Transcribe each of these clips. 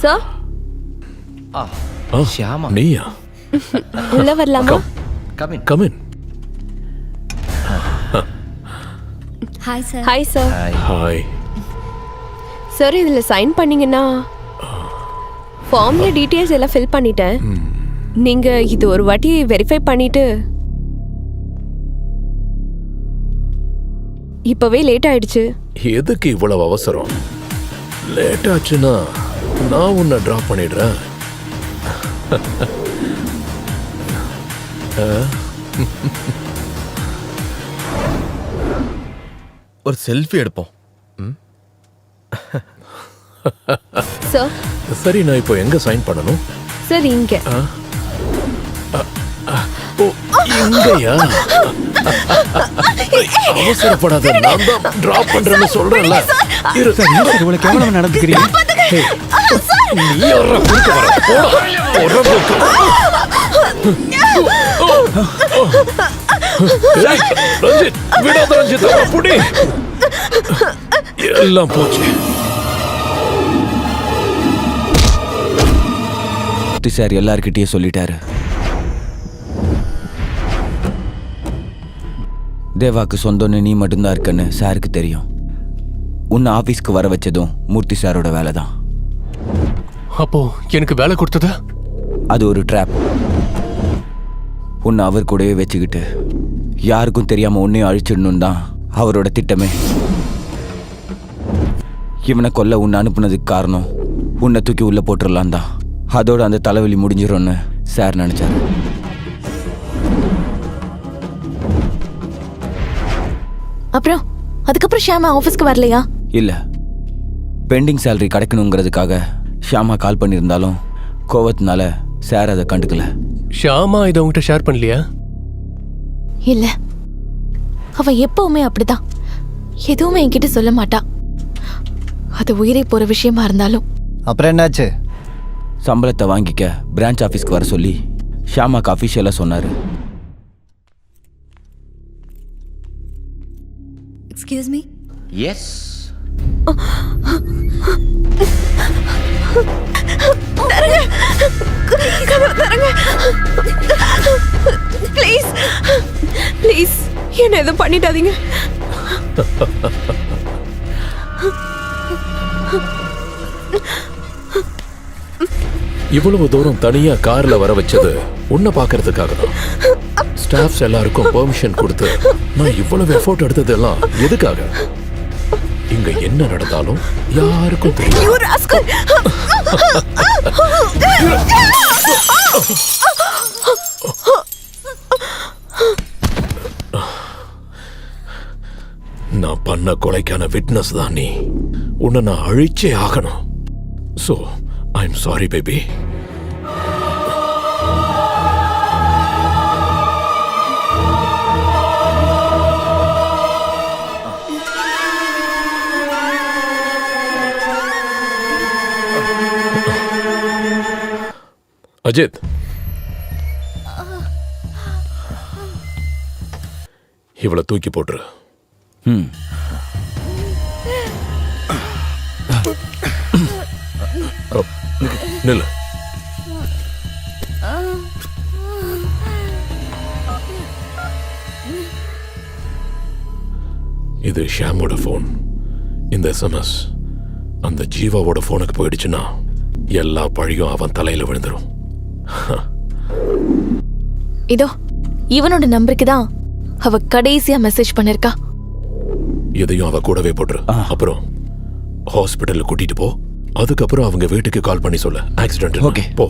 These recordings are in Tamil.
சார் ஷியாமா, நீயா? உள்ள வரலாமா? Come in. Come in. Hi sir. Hi sir. Hi. Sir இதில் சைன் பண்ணீங்கன்னா ஃபார்ம்ல டீட்டெயில்ஸ் எல்லாம் ஃபில் பண்ணிட்டேன். நீங்க இது ஒரு வாட்டி வெரிஃபை பண்ணிட்டு. இப்பவே லேட் ஆயிடுச்சு. எதுக்கு இவ்வளவு அவசரம்? லேட் ஆச்சுன்னா நான் உன்னை டிராப் பண்ணிடுறேன். ஒரு செல்ஃபி எடுப்போம். சார். சரி, நான் இப்போ எங்க சைன் பண்ணணும்? சார் இங்க. ஓ, இங்கயா? அவசரப்படாத, நான் தான் டிராப் பண்றேன்னு சொல்றேன்ல. இரு. இவ்வளவு கேவலமா நடந்துக்கிறீங்க. நீ யாரா குறுக்க வர? போடா. உறவுக்கு. ஏய், ரஞ்சித், விடாத ரஞ்சித், அவனை புடி. எல்லாம் போச்சு. சார் எல்லார்கிட்டயும் சொல்லிட்டாரு. தேவாக்கு சொந்தம்னு நீ மட்டும்தான் இருக்கன்னு சாருக்கு தெரியும். உன்னை ஆபீஸ்க்கு வர வச்சதும் மூர்த்தி சாரோட வேலை தான். அப்போ எனக்கு வேலை கொடுத்தது அது ஒரு ட்ராப். உன்னை அவர் கூடவே வச்சுக்கிட்டு யாருக்கும் தெரியாம உன்னையும் அழிச்சிடணும் தான் அவரோட திட்டமே. இவனை கொல்ல உன்னை அனுப்புனதுக்கு காரணம் உன்னை தூக்கி உள்ள போட்டுடலாம் தான். அதோட அந்த தலைவலி முடிஞ்சிடும்னு சார் நினைச்சாரு. அப்புறம் அதுக்கப்புறம் ஷியாமா ஆஃபீஸ்க்கு வரலையா? இல்ல, பெண்டிங் சேலரி கிடைக்கணுங்கிறதுக்காக ஷியாமா கால் பண்ணியிருந்தாலும் கோவத்தினால சார் அதை கண்டுக்கல. ஷியாமா இதை உங்ககிட்ட ஷேர் பண்ணலையா? இல்ல, அவ எப்பவுமே அப்படிதான். எதுவுமே என்கிட்ட சொல்ல மாட்டா. அது உயிரை போற விஷயமா இருந்தாலும். அப்புறம் என்னாச்சு? சம்பளத்தை வாங்கிக்க பிரான்ச் ஆஃபீஸ்க்கு வர சொல்லி ஷியாமாக்கு அஃபிஷியலாக சொன்னாரு. Excuse me? Yes. Please please என்ன எதுவும் பண்ணிடாதீங்க. இவ்வளவு தூரம் தனியா கார்ல வர வச்சது உன்னை பாக்குறதுக்காக தான். ஸ்டாஃப்ஸ் எல்லாருக்கும் பெர்மிஷன் கொடுத்து நான் இவ்வளவு எஃபோர்ட் எடுத்ததெல்லாம் எதுக்காக? இங்க என்ன நடந்தாலும் யாருக்கும் தெரியும். நான் பண்ண கொலைக்கான விட்னஸ் தான் நீ. உன்னை நான் அழிச்சே ஆகணும். So I'm sorry, baby. Ajith, இவளை தூக்கி போட்டுரு. நில்லு. இது ஷியாமோட போன். இந்த எஸ்எம்எஸ் அந்த ஜீவாவோட போனுக்கு போயிடுச்சுன்னா எல்லா பழியும் அவன் தலையில விழுந்துரும். இதோ இவனோட நம்பருக்கு தான் அவ கடைசியா மெசேஜ் பண்ணிருக்கா. எதையும் அவ கூடவே போட்டுரு. அப்புறம் ஹாஸ்பிட்டல்ல கூட்டிட்டு போ. அதுக்கப்புறம் அவங்க வீட்டுக்கு கால் பண்ணி சொல்ல ஆக்சிடென்ட். ஓகே, போ.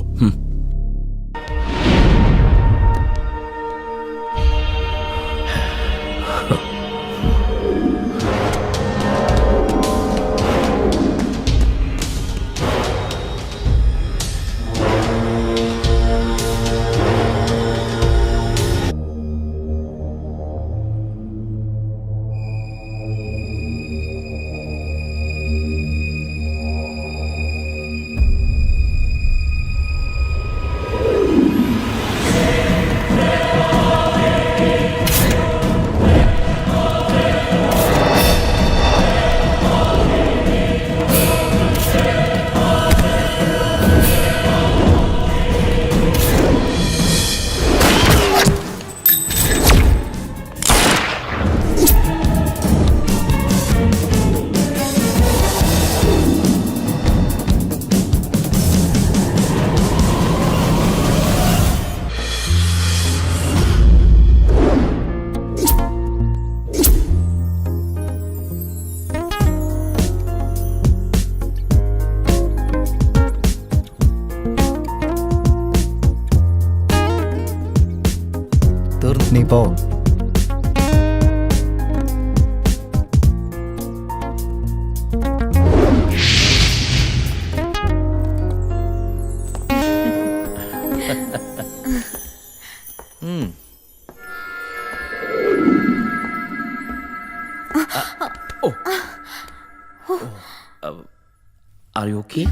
Are you okay?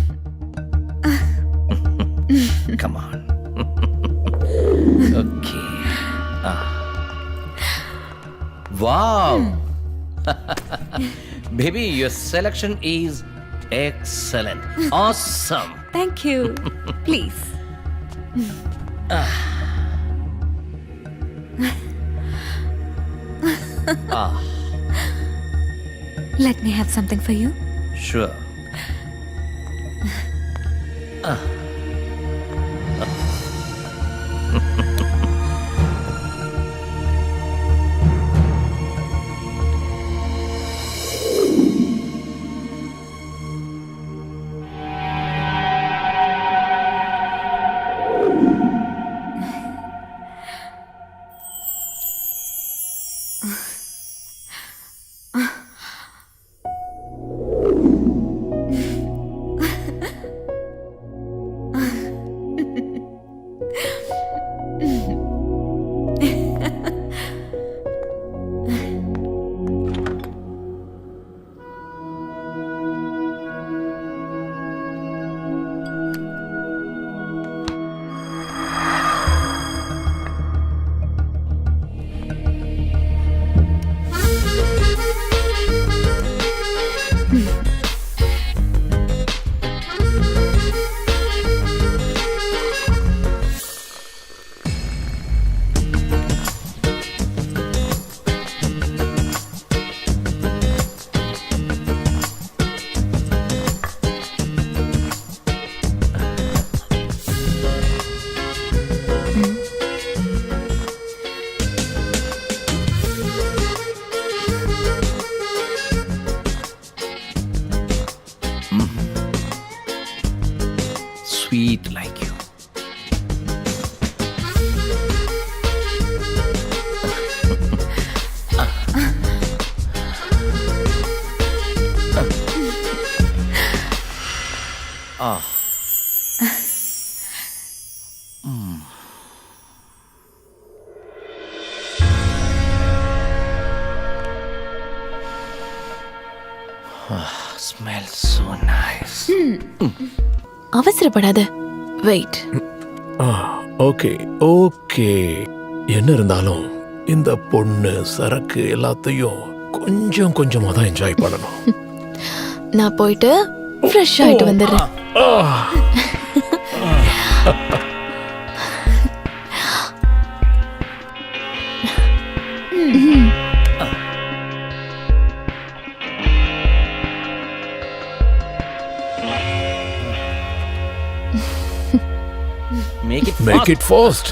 Come on. Okay. Wow. Baby, your selection is excellent. Awesome. Thank you. Please. Let me have something for you. Sure. Sweet like you. Smells so nice. அவசரப்படாத. வெயிட். Okay okay. என்ன இருந்தாலும் இந்த பொண்ணு சரக்கு எல்லாத்தையும் கொஞ்சம் கொஞ்சமா தான் என்ஜாய் பண்ணணும். நான் போயிட்டு ஃப்ரெஷ் ஆயிட்டு வந்துடுறேன். Make it fast.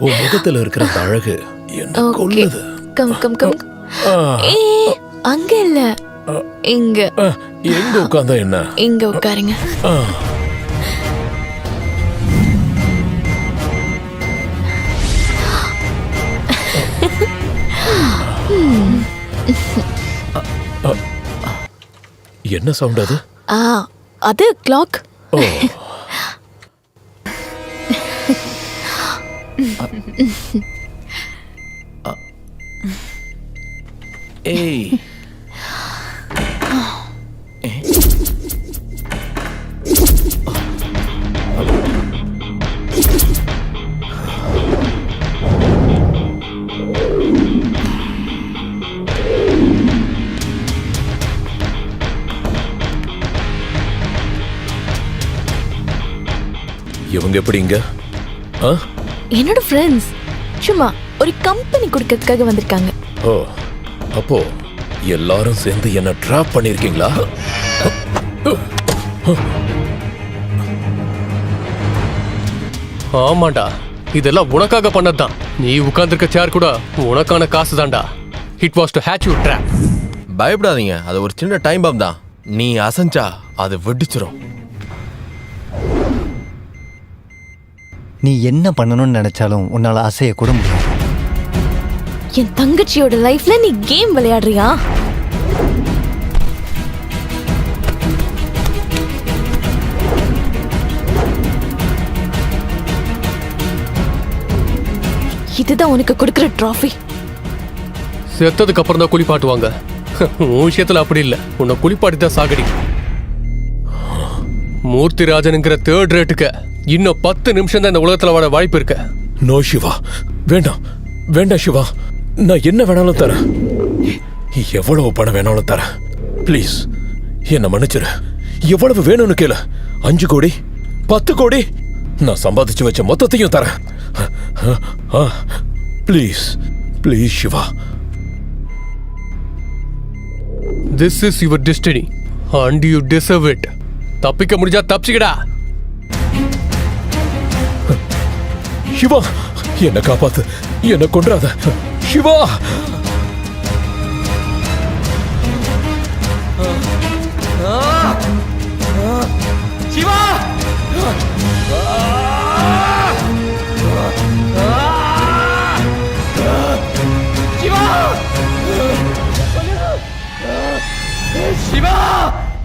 உன் முகத்துல இருக்கிற அந்த அழகு என்ன ஓகே கொல்லுது. கம் கம் கம் ஆ, ஏ அங்க இல்ல இங்க ஆ, எங்க உட்கார்ந்தா என்ன? இங்க உட்காருங்க. ஆ, என்ன சவுண்ட் அது? ஆ அது கிளாக். ஓ, ஏய் இவங்க எப்படி இங்க? ஆ? என்னோட ஃப்ரெண்ட்ஸ் சும்மா ஒரு கம்பெனி கொடுக்கறதுக்காக வந்திருக்காங்க. ஓ, அப்போ எல்லாரும் சேர்ந்து என்ன ட்ராப் பண்ணிருக்கீங்களா? ஆமாண்டா, இதெல்லாம் உனக்காக பண்ணதுதான். நீ உட்கார்ந்திருக்க சேர் கூட உனக்கான காசு தான்டா. It was to hatch you drop. பயப்படாதீங்க, அது ஒரு சின்ன டைம் பாம் தான். நீ அசைஞ்சா அது வெடிச்சிரும். நீ என்ன பண்ணணும்னு நினைச்சாலும் உன்னால அசைய கூட முடியாது. என் தங்கச்சியோட லைஃப்ல நீ கேம் விளையாடுறியா? இதுதான் உனக்கு கொடுக்கிற ட்ராஃபி. செத்ததுக்கு அப்புறம் தான் குளிப்பாட்டுவாங்க. உன் விஷயத்துல அப்படி இல்ல, உன்னை குளிப்பாட்டி தான் சாகடி. மூர்த்திராஜனுங்கிற தேர்ட் ரேட்டுக்கு இன்னும் 10 நிமிஷம் தான் இந்த உலகத்துல வாழ வாய்ப்பு இருக்கு. நோ சிவா, வேண்டாம் வேண்டாம் சிவா, நான் என்ன வேணாலும் தரேன், எவ்வளவு பணம் வேணாலும் தரேன். ப்ளீஸ் என்ன மன்னிச்சிரு. எவ்வளவு வேணும்னு கேளு. 5 கோடி 10 கோடி, நான் சம்பாதிச்சு வச்ச மொத்தத்தையும் தரேன். Please please Siva. This is your destiny and you deserve it. தப்பிக்க முடிஞ்சா தப்பிச்சுக்கடா. சிவா, என்ன காப்பாத்து, என்ன கொன்றாத சிவா.